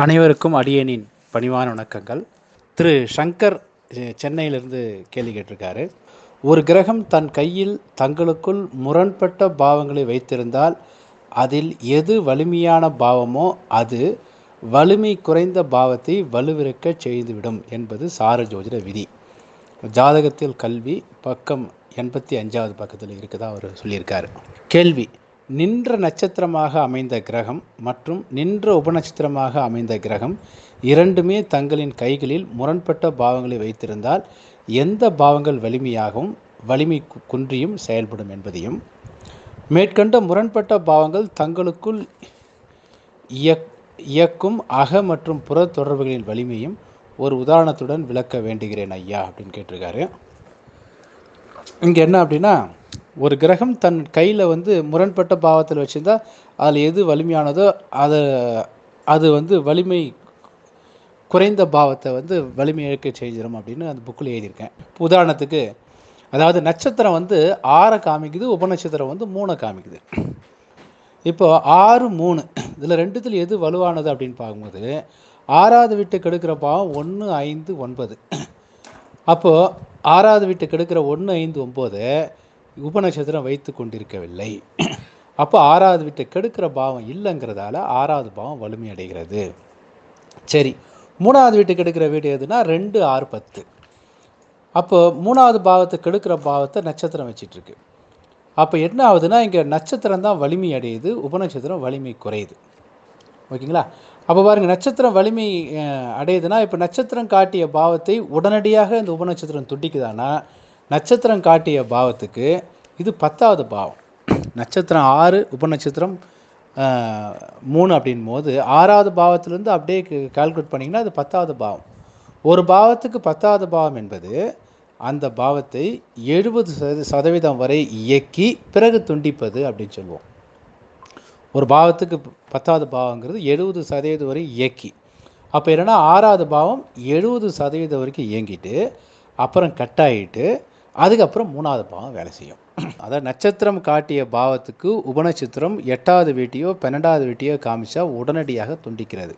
அனைவருக்கும் அடியேனின் பணிவான வணக்கங்கள். திரு சங்கர் சென்னையிலிருந்து கேள்வி கேட்டிருக்காரு. ஒரு கிரகம் தன் கையில் தங்களுக்குள் முரண்பட்ட பாவங்களை வைத்திருந்தால் அதில் எது வலிமையான பாவமோ அது வலிமை குறைந்த பாவத்தை வலுவிறக்க செய்துவிடும் என்பது சார ஜோதிட விதி. ஜாதகத்தில் கல்வி பக்கம் 85வது பக்கத்தில் இருக்குதா அவர் சொல்லியிருக்காரு. கேள்வி: நின்ற நட்சத்திரமாக அமைந்த கிரகம் மற்றும் நின்ற உபநட்சத்திரமாக அமைந்த கிரகம் இரண்டுமே தங்களின் கைகளில் முரண்பட்ட பாவங்களை வைத்திருந்தால் எந்த பாவங்கள் வலிமையாகவும் வலிமை குன்றியும் செயல்படும் என்பதையும், மேற்கண்ட முரண்பட்ட பாவங்கள் தங்களுக்குள் இயக்கும் அக மற்றும் புற தொடர்புகளின் வலிமையும் ஒரு உதாரணத்துடன் விளக்க வேண்டுகிறேன் ஐயா அப்படின்னு கேட்டிருக்காரு. இங்கே என்ன அப்படின்னா, ஒரு கிரகம் தன் கையில் முரண்பட்ட பாவத்தில் வச்சுருந்தா அதில் எது வலிமையானதோ அது வலிமை குறைந்த பாவத்தை வலிமை இழக்க செய்திடும் அப்படின்னு அந்த புக்கில் எழுதியிருக்கேன். உதாரணத்துக்கு, அதாவது நட்சத்திரம் 6 காமிக்குது, உபநட்சத்திரம் 3 காமிக்குது. இப்போ 6, 3 இதில் ரெண்டுத்தில் எது வலுவானது அப்படின்னு பார்க்கும்போது 6வது வீட்டை கெடுக்கிற பாவம் 1, 5, 9. அப்போது 6வது வீட்டை கெடுக்கிற 1, 5, 9 உபநட்சத்திரம் வைத்து கொண்டிருக்கவில்லை. அப்போ 6வது வீட்டை கெடுக்கிற பாவம் இல்லைங்கிறதால 6வது பாவம் வலிமை அடைகிறது. சரி, 3வது வீட்டை கெடுக்கிற வீடு எதுனா 2, 6, 10. அப்போ 3வது பாவத்தை கெடுக்கிற பாவத்தை நட்சத்திரம் வச்சிட்ருக்கு. அப்போ என்ன ஆகுதுன்னா, இங்கே நட்சத்திரம் தான் வலிமை அடையுது, உபநட்சத்திரம் வலிமை குறையுது. ஓகேங்களா? அப்போ பாருங்கள், நட்சத்திரம் வலிமை அடையுதுன்னா இப்போ நட்சத்திரம் காட்டிய பாவத்தை உடனடியாக இந்த உபநட்சத்திரம் துண்டிக்குதானா, நட்சத்திரம் காட்டிய பாவத்துக்கு இது 10வது பாவம். நட்சத்திரம் 6, உபநட்சத்திரம் 3 அப்படின் போது 6வது பாவத்திலேருந்து அப்படியே கால்குலேட் பண்ணிங்கன்னா அது 10வது பாவம். ஒரு பாவத்துக்கு 10வது பாவம் என்பது அந்த பாவத்தை 70% வரை இயக்கி பிறகு துண்டிப்பது அப்படின்னு சொல்லுவோம். ஒரு பாவத்துக்கு 10வது பாவங்கிறது 70% வரை இயக்கி, அப்போ என்னென்னா 6வது பாவம் 70% வரைக்கும் இயங்கிட்டு அப்புறம் கட் ஆகிட்டு அதுக்கப்புறம் 3வது பாவம் வேலை செய்யும். அதாவது நட்சத்திரம் காட்டிய பாவத்துக்கு உபநட்சத்திரம் 8வது வீட்டையோ 12வது வீட்டையோ காமிச்சா உடனடியாக துண்டிக்கிறது.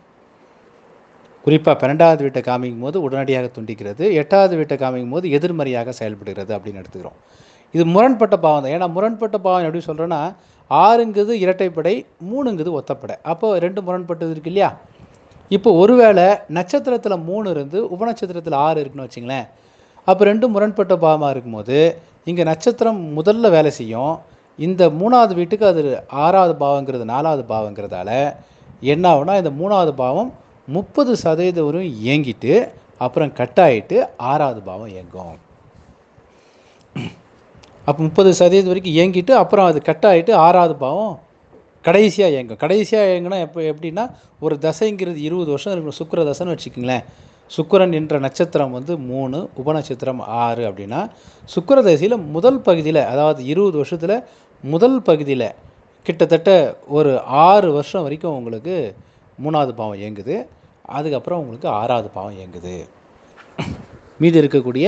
குறிப்பாக 12வது வீட்டை காமிக்கும் போது உடனடியாக துண்டிக்கிறது, 8வது வீட்டை காமிக்கும் போது எதிர்மறையாக செயல்படுகிறது அப்படின்னு எடுத்துக்கிறோம். இது முரண்பட்ட பாவம் தான். ஏன்னா முரண்பட்ட பாவம் எப்படி சொல்கிறேன்னா, 6ங்கிறது இரட்டைப்படை, 3ங்கிறது ஒத்தப்படை. அப்போது 2 முரண்பட்டது இருக்கு இல்லையா? இப்போ ஒருவேளை நட்சத்திரத்தில் 3 இருந்து உபநட்சத்திரத்தில் 6 இருக்குன்னு வச்சுங்களேன். அப்போ 2 முரண்பட்ட பாவமாக இருக்கும்போது இங்கே நட்சத்திரம் முதல்ல வேலை செய்யும். இந்த 3வது வீட்டுக்கு அது 6வது பாவங்கிறது 4வது பாவங்கிறதால என்ன ஆகுனா, இந்த 3வது பாவம் 30% வரையும் இயங்கிட்டு அப்புறம் கட் ஆகிட்டு 6வது பாவம் இயங்கும். அப்போ 30% வரைக்கும் இயங்கிட்டு அப்புறம் அது கட் ஆகிட்டு 6வது பாவம் கடைசியாக இயங்கும். கடைசியாக இயங்குனா எப்படின்னா, ஒரு தசைங்கிறது 20 வருஷம் இருக்கணும். சுக்கிர தசைன்னு வச்சுக்கோங்களேன். சுக்கிரன் என்ற நட்சத்திரம் 3, உபநட்சத்திரம் 6 அப்படின்னா சுக்கிர தசையில் முதல் பகுதியில், அதாவது 20 வருஷத்தில் முதல் பகுதியில் கிட்டத்தட்ட ஒரு 6 வருஷம் வரைக்கும் உங்களுக்கு 3வது பாவம் இயங்குது. அதுக்கப்புறம் உங்களுக்கு 6வது பாவம் இயங்குது. மீதி இருக்கக்கூடிய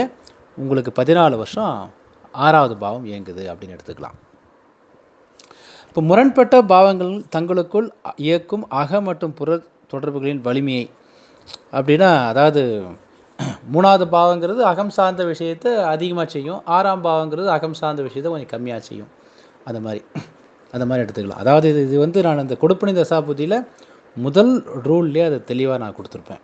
உங்களுக்கு 14 வருஷம் 6வது பாவம் இயங்குது அப்படின்னு எடுத்துக்கலாம். இப்போ முரண்பட்ட பாவங்கள் தங்களுக்குள் இயக்கும் அக மற்றும் புற தொடர்புகளின் வலிமையை அப்படின்னா, அதாவது 3வது பாவங்கிறது அகம் சார்ந்த விஷயத்தை அதிகமாக செய்யும், 6ஆம் பாவங்கிறது அகம் சார்ந்த விஷயத்தை கொஞ்சம் கம்மியாக செய்யும். அந்த மாதிரி எடுத்துக்கலாம். அதாவது இது நான் இந்த கொடுப்பனை தசாபுத்தியில் முதல் ரூல்லே அதை தெளிவாக நான் கொடுத்துருப்பேன்.